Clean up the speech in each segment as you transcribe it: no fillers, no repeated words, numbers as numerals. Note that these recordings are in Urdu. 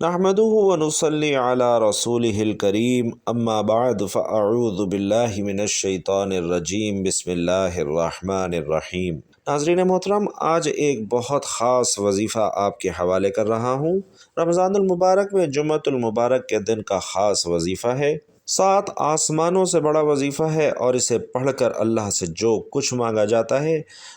نحمده ونصلي على رسوله الكريم اما بعد فاعوذ باللہ من الشیطان الرجیم بسم اللہ الرحمن الرحیم۔ ناظرین محترم، آج ایک بہت خاص وظیفہ آپ کے حوالے کر رہا ہوں۔ رمضان المبارک میں جمعۃ المبارک کے دن کا خاص وظیفہ ہے۔ 7 آسمانوں سے بڑا وظیفہ ہے، اور اسے پڑھ کر اللہ سے جو کچھ مانگا جاتا ہے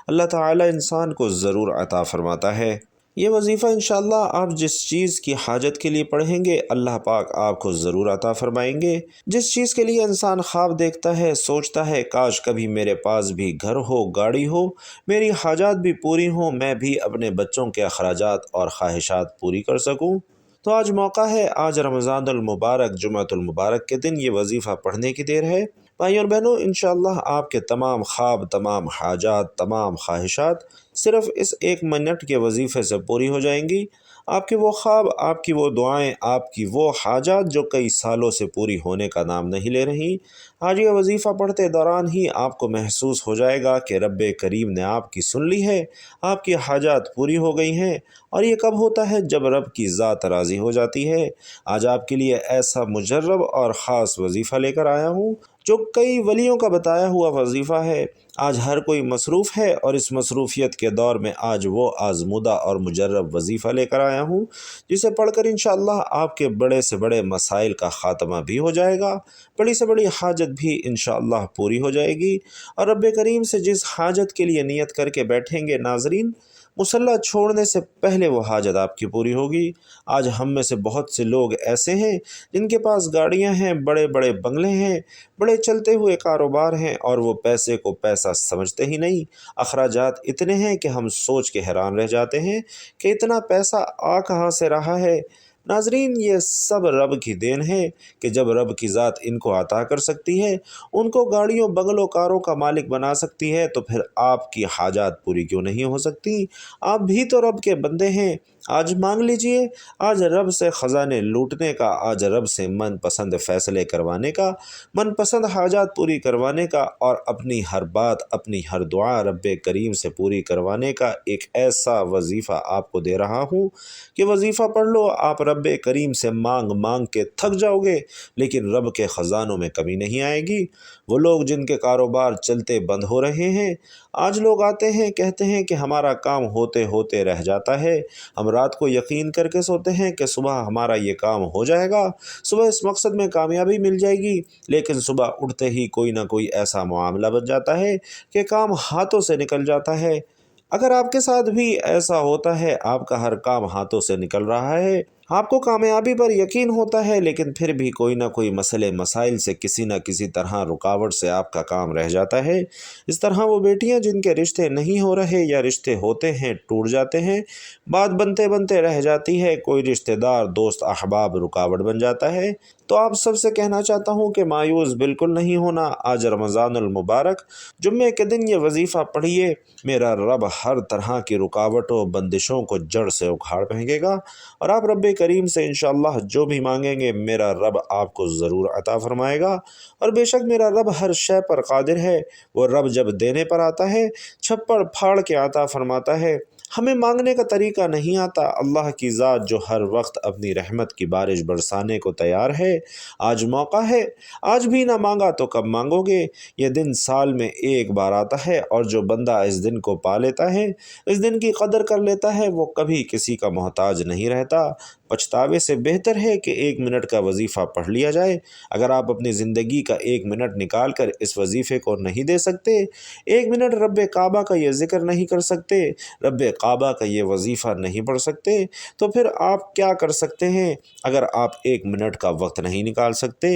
اللہ تعالی انسان کو ضرور عطا فرماتا ہے۔ یہ وظیفہ انشاءاللہ آپ جس چیز کی حاجت کے لیے پڑھیں گے اللہ پاک آپ کو ضرور عطا فرمائیں گے۔ جس چیز کے لیے انسان خواب دیکھتا ہے، سوچتا ہے کاش کبھی میرے پاس بھی گھر ہو، گاڑی ہو، میری حاجات بھی پوری ہوں، میں بھی اپنے بچوں کے اخراجات اور خواہشات پوری کر سکوں، تو آج موقع ہے۔ آج رمضان المبارک جمعۃ المبارک کے دن یہ وظیفہ پڑھنے کی دیر ہے۔ بھائیوں اور بہنوں، انشاءاللہ آپ کے تمام خواب، تمام حاجات، تمام خواہشات صرف اس 1 منٹ کے وظیفے سے پوری ہو جائیں گی۔ آپ کے وہ خواب، آپ کی وہ دعائیں، آپ کی وہ حاجات جو کئی سالوں سے پوری ہونے کا نام نہیں لے رہی، آج یہ وظیفہ پڑھتے دوران ہی آپ کو محسوس ہو جائے گا کہ رب کریم نے آپ کی سن لی ہے، آپ کی حاجات پوری ہو گئی ہیں۔ اور یہ کب ہوتا ہے؟ جب رب کی ذات راضی ہو جاتی ہے۔ آج آپ کے لیے ایسا مجرب اور خاص وظیفہ لے کر آیا ہوں جو کئی ولیوں کا بتایا ہوا وظیفہ ہے۔ آج ہر کوئی مصروف ہے، اور اس مصروفیت کے دور میں آج وہ آزمودہ اور مجرب وظیفہ لے کر آیا ہوں جسے پڑھ کر انشاءاللہ آپ کے بڑے سے بڑے مسائل کا خاتمہ بھی ہو جائے گا، بڑی سے بڑی حاجت بھی انشاءاللہ پوری ہو جائے گی۔ اور رب کریم سے جس حاجت کے لیے نیت کر کے بیٹھیں گے ناظرین، مصلی چھوڑنے سے پہلے وہ حاجت آپ کی پوری ہوگی۔ آج ہم میں سے بہت سے لوگ ایسے ہیں جن کے پاس گاڑیاں ہیں، بڑے بڑے بنگلے ہیں، بڑے چلتے ہوئے کاروبار ہیں، اور وہ پیسے کو پیسہ سمجھتے ہی نہیں۔ اخراجات اتنے ہیں کہ ہم سوچ کے حیران رہ جاتے ہیں کہ اتنا پیسہ آ کہاں سے رہا ہے۔ ناظرین، یہ سب رب کی دین ہے کہ جب رب کی ذات ان کو عطا کر سکتی ہے، ان کو گاڑیوں، بنگلوں، کاروں کا مالک بنا سکتی ہے، تو پھر آپ کی حاجات پوری کیوں نہیں ہو سکتی؟ آپ بھی تو رب کے بندے ہیں۔ آج مانگ لیجئے، آج رب سے خزانے لوٹنے کا، آج رب سے من پسند فیصلے کروانے کا، من پسند حاجات پوری کروانے کا، اور اپنی ہر بات، اپنی ہر دعا رب کریم سے پوری کروانے کا ایک ایسا وظیفہ آپ کو دے رہا ہوں کہ وظیفہ پڑھ لو، آپ رب کریم سے مانگ مانگ کے تھک جاؤ گے، لیکن رب کے خزانوں میں کمی نہیں آئے گی۔ وہ لوگ جن کے کاروبار چلتے بند ہو رہے ہیں، آج لوگ آتے ہیں کہتے ہیں کہ ہمارا کام ہوتے ہوتے رہ جاتا ہے، ہم رات کو یقین کر کے سوتے ہیں کہ صبح ہمارا یہ کام ہو جائے گا، صبح اس مقصد میں کامیابی مل جائے گی، لیکن صبح اٹھتے ہی کوئی نہ کوئی ایسا معاملہ بن جاتا ہے کہ کام ہاتھوں سے نکل جاتا ہے۔ اگر آپ کے ساتھ بھی ایسا ہوتا ہے، آپ کا ہر کام ہاتھوں سے نکل رہا ہے، آپ کو کامیابی پر یقین ہوتا ہے، لیکن پھر بھی کوئی نہ کوئی مسئلے مسائل سے کسی نہ کسی طرح رکاوٹ سے آپ کا کام رہ جاتا ہے، اس طرح وہ بیٹیاں جن کے رشتے نہیں ہو رہے یا رشتے ہوتے ہیں ٹوٹ جاتے ہیں، بات بنتے بنتے رہ جاتی ہے، کوئی رشتہ دار، دوست، احباب رکاوٹ بن جاتا ہے، تو آپ سب سے کہنا چاہتا ہوں کہ مایوس بالکل نہیں ہونا۔ آج رمضان المبارک جمعے کے دن یہ وظیفہ پڑھیے، میرا رب ہر طرح کی رکاوٹوں، بندشوں کو جڑ سے اکھاڑ پھینکے گا، اور آپ رب کریم سے انشاءاللہ جو بھی مانگیں گے میرا رب آپ کو ضرور عطا فرمائے گا۔ اور بے شک میرا رب ہر شے پر قادر ہے، وہ رب جب دینے پر آتا ہے چھپڑ پھاڑ کے عطا فرماتا ہے۔ ہمیں مانگنے کا طریقہ نہیں آتا، اللہ کی ذات جو ہر وقت اپنی رحمت کی بارش برسانے کو تیار ہے۔ آج موقع ہے، آج بھی نہ مانگا تو کب مانگو گے؟ یہ دن سال میں ایک بار آتا ہے، اور جو بندہ اس دن کو پا لیتا ہے، اس دن کی قدر کر لیتا ہے، وہ کبھی کسی کا محتاج نہیں رہتا۔ پچھتاوے سے بہتر ہے کہ 1 منٹ کا وظیفہ پڑھ لیا جائے۔ اگر آپ اپنی زندگی کا 1 منٹ نکال کر اس وظیفے کو نہیں دے سکتے، 1 منٹ رب کعبہ کا یہ ذکر نہیں کر سکتے، رب کعبہ کا یہ وظیفہ نہیں پڑھ سکتے، تو پھر آپ کیا کر سکتے ہیں اگر آپ 1 منٹ کا وقت نہیں نکال سکتے؟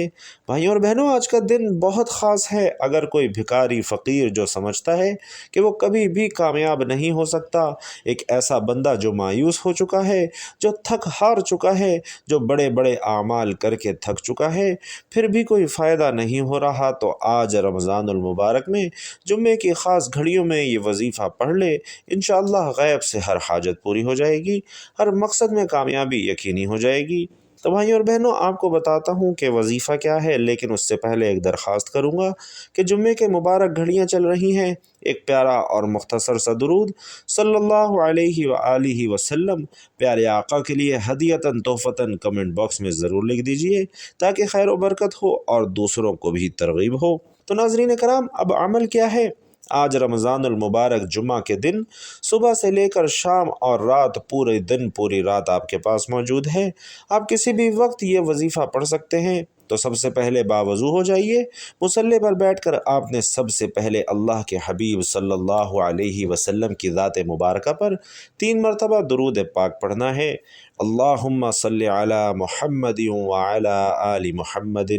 بھائیوں اور بہنوں، آج کا دن بہت خاص ہے۔ اگر کوئی بھکاری فقیر جو سمجھتا ہے کہ وہ کبھی بھی کامیاب نہیں ہو سکتا، ایک ایسا بندہ جو مایوس ہو چکا ہے، جو تھک ہار چکا ہے، جو بڑے بڑے اعمال کر کے تھک چکا ہے، پھر بھی کوئی فائدہ نہیں ہو رہا، تو آج رمضان المبارک میں جمعے کی خاص گھڑیوں میں یہ وظیفہ پڑھ لے، انشاءاللہ غیب سے ہر حاجت پوری ہو جائے گی، ہر مقصد میں کامیابی یقینی ہو جائے گی۔ تو بھائیوں اور بہنوں، آپ کو بتاتا ہوں کہ وظیفہ کیا ہے، لیکن اس سے پہلے ایک درخواست کروں گا کہ جمعے کے مبارک گھڑیاں چل رہی ہیں، ایک پیارا اور مختصر سا درود صلی اللہ علیہ وآلہ وسلم پیارے آقا کے لیے ہدیتاً تحفتاً کمنٹ باکس میں ضرور لکھ دیجئے تاکہ خیر و برکت ہو اور دوسروں کو بھی ترغیب ہو۔ تو ناظرین کرام، اب عمل کیا ہے؟ آج رمضان المبارک جمعہ کے دن صبح سے لے کر شام اور رات، پورے دن پوری رات آپ کے پاس موجود ہے۔ آپ کسی بھی وقت یہ وظیفہ پڑھ سکتے ہیں۔ تو سب سے پہلے باوضو ہو جائیے، مصلی پر بیٹھ کر آپ نے سب سے پہلے اللہ کے حبیب صلی اللہ علیہ وسلم کی ذات مبارکہ پر 3 مرتبہ درود پاک پڑھنا ہے۔ اللہم صلی علی محمد وعلی آل محمد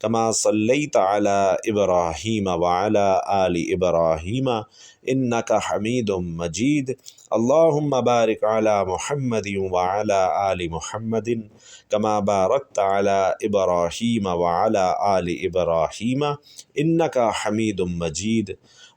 کما صلیت علی ابراہیم وعلی آل ابراہیم انک حمید مجید۔ اللہم بارک علی محمد وعلی آل محمد کما بارکت علی ابراہیم وعلی آل ابراہیم انک حمید مجید۔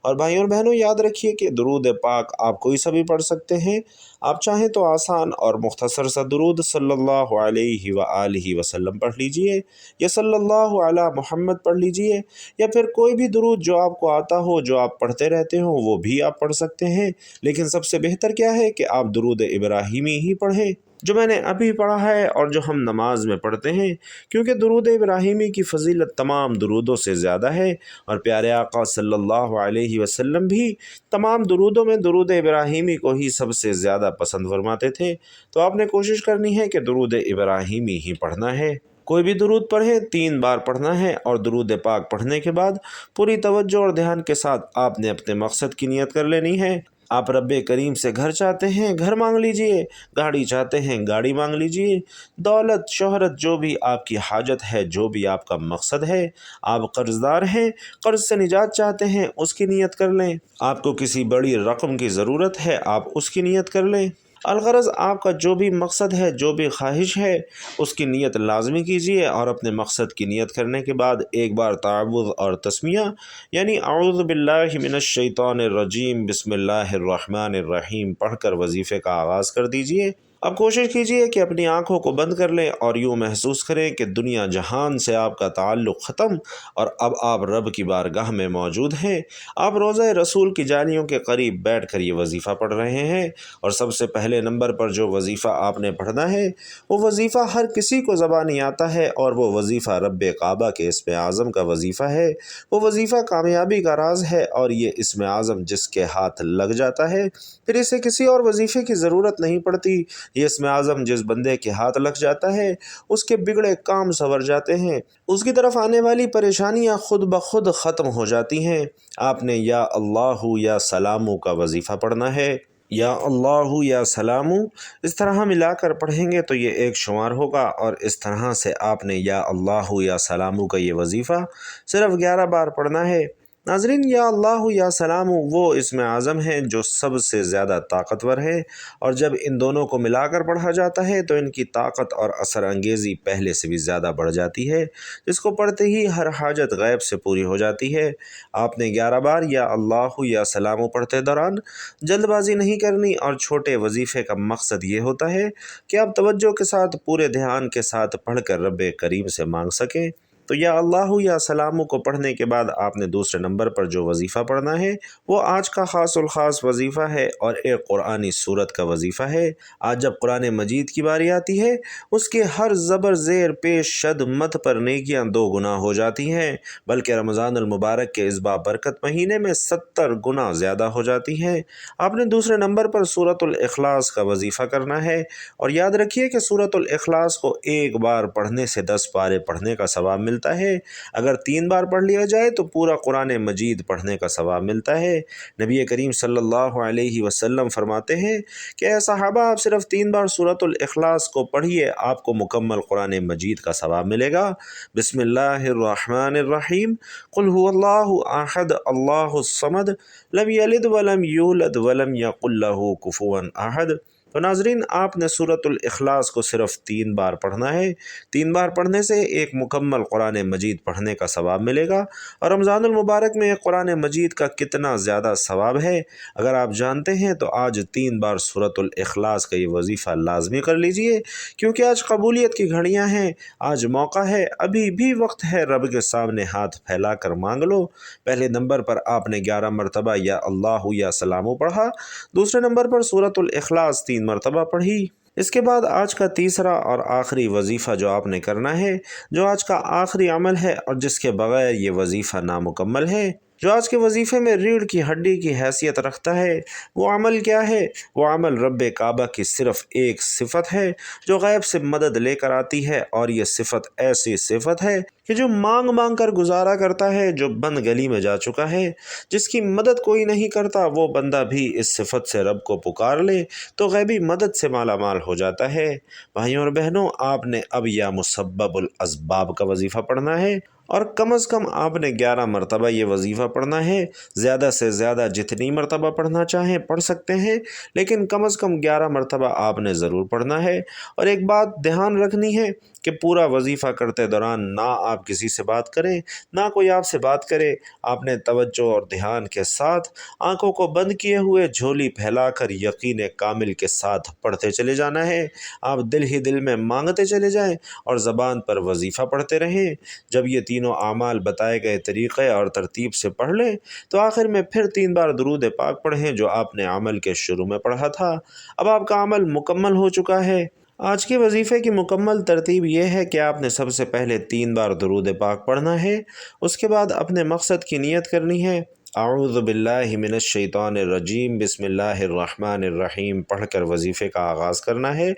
اور بھائیوں اور بہنوں، یاد رکھیے کہ درود پاک آپ کوئی سا بھی پڑھ سکتے ہیں۔ آپ چاہیں تو آسان اور مختصر سا درود صلی اللہ علیہ وآلہ وسلم پڑھ لیجئے، یا صلی اللہ علی محمد پڑھ لیجئے، یا پھر کوئی بھی درود جو آپ کو آتا ہو، جو آپ پڑھتے رہتے ہوں، وہ بھی آپ پڑھ سکتے ہیں۔ لیکن سب سے بہتر کیا ہے کہ آپ درود ابراہیمی ہی پڑھیں، جو میں نے ابھی پڑھا ہے اور جو ہم نماز میں پڑھتے ہیں، کیونکہ درود ابراہیمی کی فضیلت تمام درودوں سے زیادہ ہے، اور پیارے آقا صلی اللہ علیہ وسلم بھی تمام درودوں میں درود ابراہیمی کو ہی سب سے زیادہ پسند فرماتے تھے۔ تو آپ نے کوشش کرنی ہے کہ درود ابراہیمی ہی پڑھنا ہے۔ کوئی بھی درود پڑھیں، 3 بار پڑھنا ہے، اور درود پاک پڑھنے کے بعد پوری توجہ اور دھیان کے ساتھ آپ نے اپنے مقصد کی نیت کر لینی ہے۔ آپ رب کریم سے گھر چاہتے ہیں، گھر مانگ لیجئے، گاڑی چاہتے ہیں، گاڑی مانگ لیجئے، دولت، شہرت، جو بھی آپ کی حاجت ہے، جو بھی آپ کا مقصد ہے۔ آپ قرض دار ہیں، قرض سے نجات چاہتے ہیں، اس کی نیت کر لیں۔ آپ کو کسی بڑی رقم کی ضرورت ہے، آپ اس کی نیت کر لیں۔ الغرض آپ کا جو بھی مقصد ہے، جو بھی خواہش ہے، اس کی نیت لازمی کیجیے، اور اپنے مقصد کی نیت کرنے کے بعد ایک بار تعوذ اور تسمیہ، یعنی اعوذ باللہ من الشیطان الرجیم بسم اللہ الرحمن الرحیم پڑھ کر وظیفے کا آغاز کر دیجیے۔ اب کوشش کیجیے کہ اپنی آنکھوں کو بند کر لیں اور یوں محسوس کریں کہ دنیا جہان سے آپ کا تعلق ختم، اور اب آپ رب کی بارگاہ میں موجود ہیں۔ آپ روضہ رسول کی جالیوں کے قریب بیٹھ کر یہ وظیفہ پڑھ رہے ہیں، اور سب سے پہلے نمبر پر جو وظیفہ آپ نے پڑھنا ہے، وہ وظیفہ ہر کسی کو زبانی آتا ہے، اور وہ وظیفہ رب کعبہ کے اسم اعظم کا وظیفہ ہے۔ وہ وظیفہ کامیابی کا راز ہے، اور یہ اسم اعظم جس کے ہاتھ لگ جاتا ہے، پھر اسے کسی اور وظیفے کی ضرورت نہیں پڑتی۔ یہ اسم اعظم جس بندے کے ہاتھ لگ جاتا ہے، اس کے بگڑے کام سنور جاتے ہیں، اس کی طرف آنے والی پریشانیاں خود بخود ختم ہو جاتی ہیں۔ آپ نے یا اللہ یا سلامو کا وظیفہ پڑھنا ہے۔ یا اللہ یا سلامو اس طرح ملا کر پڑھیں گے تو یہ ایک شمار ہوگا، اور اس طرح سے آپ نے یا اللہ یا سلامو کا یہ وظیفہ صرف 11 بار پڑھنا ہے۔ ناظرین، یا اللہ یا سلامو وہ اسم اعظم ہیں جو سب سے زیادہ طاقتور ہے، اور جب ان دونوں کو ملا کر پڑھا جاتا ہے تو ان کی طاقت اور اثر انگیزی پہلے سے بھی زیادہ بڑھ جاتی ہے، جس کو پڑھتے ہی ہر حاجت غیب سے پوری ہو جاتی ہے۔ آپ نے 11 بار یا اللہ یا سلامو پڑھتے دوران جلد بازی نہیں کرنی، اور چھوٹے وظیفے کا مقصد یہ ہوتا ہے کہ آپ توجہ کے ساتھ، پورے دھیان کے ساتھ پڑھ کر رب کریم سے مانگ سکیں۔ تو یا اللہ یا سلامو کو پڑھنے کے بعد آپ نے دوسرے نمبر پر جو وظیفہ پڑھنا ہے، وہ آج کا خاص الخاص وظیفہ ہے، اور ایک قرآنی سورت کا وظیفہ ہے۔ آج جب قرآن مجید کی باری آتی ہے، اس کے ہر زبر زیر پیش شد مت پر نیکیاں 2 گنا ہو جاتی ہیں، بلکہ رمضان المبارک کے اس بابرکت مہینے میں 70 گنا زیادہ ہو جاتی ہیں۔ آپ نے دوسرے نمبر پر سورۃ الاخلاص کا وظیفہ کرنا ہے، اور یاد رکھیے کہ سورۃ الاخلاص کو ایک بار پڑھنے سے 10 پارے پڑھنے کا ثواب ملتا ہے۔ اگر 3 بار پڑھ لیا جائے تو پورا قرآن مجید پڑھنے کا ثواب ملتا ہے۔ نبی کریم صلی اللہ علیہ وسلم فرماتے ہیں کہ اے صحابہ، آپ صرف 3 بار سورۃ الاخلاص کو پڑھیے، آپ کو مکمل قرآن مجید کا ثواب ملے گا۔ بسم اللہ الرحمن الرحیم، قل هو اللہ احد اللہ الصمد لم یلد ولم یولد ولم یکن له کفوا احد۔ تو ناظرین آپ نے سورۃ الاخلاص کو صرف 3 بار پڑھنا ہے۔ 3 بار پڑھنے سے ایک مکمل قرآن مجید پڑھنے کا ثواب ملے گا۔ اور رمضان المبارک میں قرآن مجید کا کتنا زیادہ ثواب ہے اگر آپ جانتے ہیں تو آج 3 بار سورۃ الاخلاص کا یہ وظیفہ لازمی کر لیجئے، کیونکہ آج قبولیت کی گھڑیاں ہیں، آج موقع ہے، ابھی بھی وقت ہے، رب کے سامنے ہاتھ پھیلا کر مانگ لو۔ پہلے نمبر پر آپ نے 11 مرتبہ یا اللہ یا سلام پڑھا، دوسرے نمبر پر سورۃ الاخلاص 3 مرتبہ پڑھی۔ اس کے بعد آج کا تیسرا اور آخری وظیفہ جو آپ نے کرنا ہے، جو آج کا آخری عمل ہے اور جس کے بغیر یہ وظیفہ نامکمل ہے، جو آج کے وظیفے میں ریڑھ کی ہڈی کی حیثیت رکھتا ہے، وہ عمل کیا ہے؟ وہ عمل رب کعبہ کی صرف ایک صفت ہے جو غیب سے مدد لے کر آتی ہے، اور یہ صفت ایسی صفت ہے کہ جو مانگ مانگ کر گزارا کرتا ہے، جو بند گلی میں جا چکا ہے، جس کی مدد کوئی نہیں کرتا، وہ بندہ بھی اس صفت سے رب کو پکار لے تو غیبی مدد سے مالا مال ہو جاتا ہے۔ بھائیوں اور بہنوں، آپ نے اب یا مسبب الاسباب کا وظیفہ پڑھنا ہے، اور کم از کم آپ نے 11 مرتبہ یہ وظیفہ پڑھنا ہے۔ زیادہ سے زیادہ جتنی مرتبہ پڑھنا چاہیں پڑھ سکتے ہیں، لیکن کم از کم 11 مرتبہ آپ نے ضرور پڑھنا ہے۔ اور ایک بات دھیان رکھنی ہے کہ پورا وظیفہ کرتے دوران نہ آپ کسی سے بات کریں، نہ کوئی آپ سے بات کرے۔ آپ نے توجہ اور دھیان کے ساتھ آنکھوں کو بند کیے ہوئے جھولی پھیلا کر یقین کامل کے ساتھ پڑھتے چلے جانا ہے۔ آپ دل ہی دل میں مانگتے چلے جائیں اور زبان پر وظیفہ پڑھتے رہیں۔ جب یہ تینوں اعمال بتائے گئے طریقے اور ترتیب سے پڑھ لیں تو آخر میں پھر 3 بار درود پاک پڑھیں جو آپ نے عمل کے شروع میں پڑھا تھا۔ اب آپ کا عمل مکمل ہو چکا ہے۔ آج کے وظیفے کی مکمل ترتیب یہ ہے کہ آپ نے سب سے پہلے 3 بار درود پاک پڑھنا ہے، اس کے بعد اپنے مقصد کی نیت کرنی ہے۔ اعوذ باللہ من الشیطان الرجیم، بسم اللہ الرحمن الرحیم پڑھ کر وظیفے کا آغاز کرنا ہے۔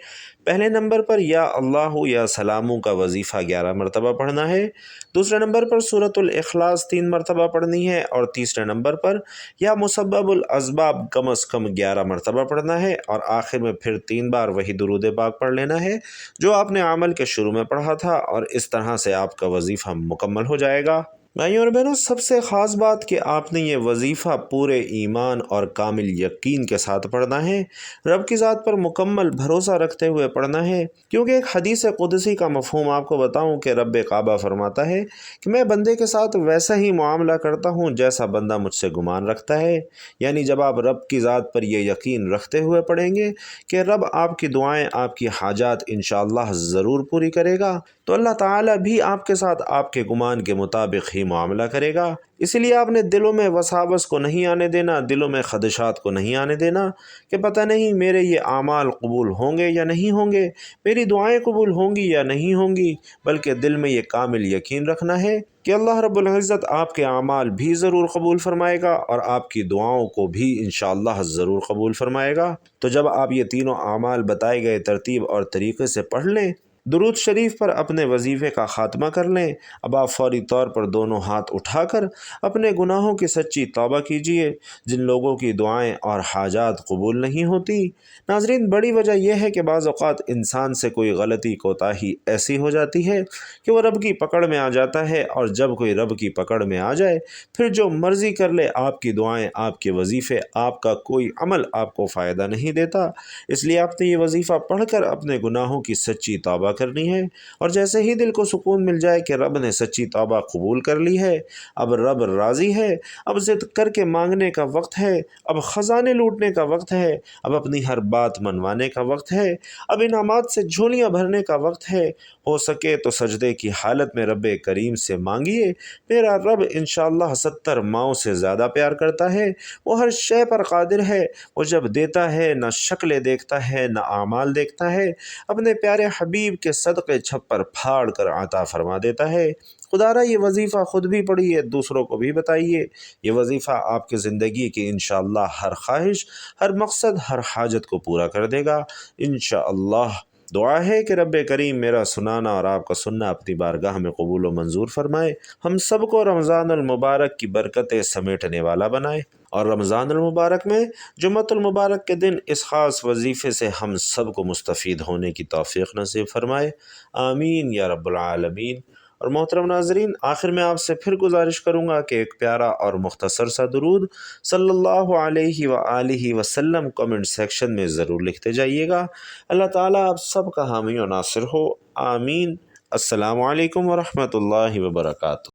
پہلے نمبر پر یا اللہ یا سلاموں کا وظیفہ 11 مرتبہ پڑھنا ہے، دوسرے نمبر پر سورۃ الاخلاص 3 مرتبہ پڑھنی ہے، اور تیسرے نمبر پر یا مسبب الاسباب کم از کم 11 مرتبہ پڑھنا ہے، اور آخر میں پھر 3 بار وہی درود پاک پڑھ لینا ہے جو آپ نے عمل کے شروع میں پڑھا تھا، اور اس طرح سے آپ کا وظیفہ مکمل ہو جائے گا۔ بھائیوں اور بہنوں، سب سے خاص بات کہ آپ نے یہ وظیفہ پورے ایمان اور کامل یقین کے ساتھ پڑھنا ہے، رب کی ذات پر مکمل بھروسہ رکھتے ہوئے پڑھنا ہے، کیونکہ ایک حدیث قدسی کا مفہوم آپ کو بتاؤں کہ رب کعبہ فرماتا ہے کہ میں بندے کے ساتھ ویسا ہی معاملہ کرتا ہوں جیسا بندہ مجھ سے گمان رکھتا ہے۔ یعنی جب آپ رب کی ذات پر یہ یقین رکھتے ہوئے پڑھیں گے کہ رب آپ کی دعائیں، آپ کی حاجات انشاءاللہ ضرور پوری کرے گا، تو اللہ تعالیٰ بھی آپ کے ساتھ آپ کے گمان کے مطابق ہی معاملہ کرے گا۔ اسی لیے آپ نے دلوں میں وساوس کو نہیں آنے دینا، دلوں میں خدشات کو نہیں آنے دینا کہ پتہ نہیں میرے یہ اعمال قبول ہوں گے یا نہیں ہوں گے، میری دعائیں قبول ہوں گی یا نہیں ہوں گی، بلکہ دل میں یہ کامل یقین رکھنا ہے کہ اللہ رب العزت آپ کے اعمال بھی ضرور قبول فرمائے گا اور آپ کی دعاؤں کو بھی انشاءاللہ ضرور قبول فرمائے گا۔ تو جب آپ یہ تینوں اعمال بتائے گئے ترتیب اور طریقے سے پڑھ لیں، درود شریف پر اپنے وظیفے کا خاتمہ کر لیں، اب آپ فوری طور پر دونوں ہاتھ اٹھا کر اپنے گناہوں کی سچی توبہ کیجیے جن لوگوں کی دعائیں اور حاجات قبول نہیں ہوتی۔ ناظرین، بڑی وجہ یہ ہے کہ بعض اوقات انسان سے کوئی غلطی کوتاہی ایسی ہو جاتی ہے کہ وہ رب کی پکڑ میں آ جاتا ہے، اور جب کوئی رب کی پکڑ میں آ جائے پھر جو مرضی کر لے، آپ کی دعائیں، آپ کے وظیفے، آپ کا کوئی عمل آپ کو فائدہ نہیں دیتا۔ اس لیے آپ نے یہ وظیفہ پڑھ کر اپنے گناہوں کی سچی توبہ کرنی ہے، اور جیسے ہی دل کو سکون مل جائے کہ رب نے سچی توبہ قبول کر لی ہے، اب رب راضی ہے، اب ضد کر کے مانگنے کا وقت ہے، اب خزانے لوٹنے کا وقت ہے، اب اپنی ہر بات منوانے کا وقت ہے، اب انعامات سے جھولیاں بھرنے کا وقت ہے۔ ہو سکے تو سجدے کی حالت میں رب کریم سے مانگیے، میرا رب انشاءاللہ 70 ماؤں سے زیادہ پیار کرتا ہے، وہ ہر شے پر قادر ہے، وہ جب دیتا ہے نہ شکلیں دیکھتا ہے نہ اعمال دیکھتا ہے، اپنے پیارے حبیب کے صدقے چھپر پھاڑ کر عطا فرما دیتا ہے۔ خدا را یہ وظیفہ خود بھی پڑھیے، دوسروں کو بھی بتائیے۔ یہ وظیفہ آپ کی زندگی کی انشاءاللہ ہر خواہش، ہر مقصد، ہر حاجت کو پورا کر دے گا انشاءاللہ۔ دعا ہے کہ رب کریم میرا سنانا اور آپ کا سننا اپنی بارگاہ میں قبول و منظور فرمائے، ہم سب کو رمضان المبارک کی برکتیں سمیٹنے والا بنائے، اور رمضان المبارک میں جمعۃ المبارک کے دن اس خاص وظیفے سے ہم سب کو مستفید ہونے کی توفیق نصیب فرمائے۔ آمین یا رب العالمین۔ اور محترم ناظرین، آخر میں آپ سے پھر گزارش کروں گا کہ ایک پیارا اور مختصر سا درود صلی اللہ علیہ وآلہ وسلم کمنٹ سیکشن میں ضرور لکھتے جائیے گا۔ اللہ تعالیٰ آپ سب کا حامی و ناصر ہو، آمین۔ السلام علیکم ورحمۃ اللہ وبرکاتہ۔